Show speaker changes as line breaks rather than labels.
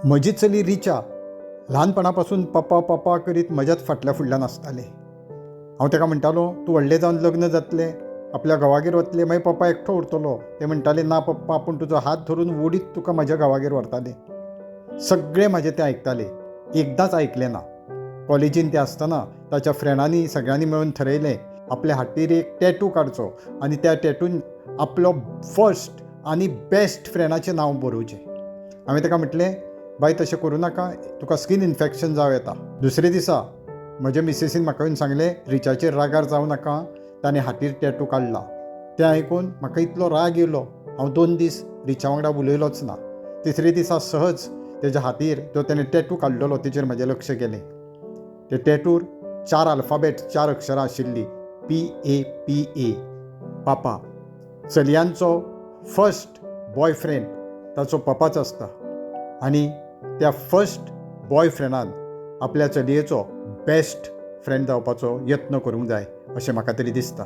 म्हजी चली रिचा ल्हानपणा पासून पप्पा पप्पा करीत म्हज्याच फाटल्या फुडल्यान आसतालें. हांव ताका म्हणटालो तूं व्हडलें जावन लग्न जातलें, आपल्या घोवागेर वतलें, मागीर पप्पा एकठो उरतलो. ते म्हणटाले ना पप्पा आपूण तुजो हात धरून ओडीत तुका म्हज्या घोवागेर व्हरतालें. सगळें म्हाजें तें आयकतालें. एकदांच आयकलें ना. कॉलेजीन तें आसतना ताच्या फ्रेंडांनी सगळ्यांनी मेळून थारायलें आपल्या हातीर एक टॅटू काडचो आनी त्या टॅटून आपलो फर्स्ट आनी बेस्ट फ्रेंडाचें नांव बरोवचें. हांवें ताका म्हटलें बाय तशें करूं नाका, तुका स्कीन इन्फेक्शन जावं येता. दुसरे दिसा म्हज्या मिसेसीन म्हाका येवन सांगलें रिचाचेर रागार जावं नाका, ताणें हातीर टॅटू काडला. तें आयकून म्हाका इतलो राग येयलो, हांव 2 दीस रिचा वांगडा उलयलोच ना. तिसरे दिसा सहज तेज्या हातीर जो ताणें टॅटू काडलेलो तेजेर म्हजें लक्ष गेलें. ते टॅटूर 4 अल्फाबेट 4 अक्षरां आशिल्लीं PAPA पापा. चलयांचो फर्स्ट बॉयफ्रेंड ताचो पपाच आसता आनी त्या फर्स्ट बॉयफ्रेंडान आपल्या चलयेचो बेस्ट फ्रेंड जावपाचो यत्न करूंक जाय अशें म्हाका तरी दिसता.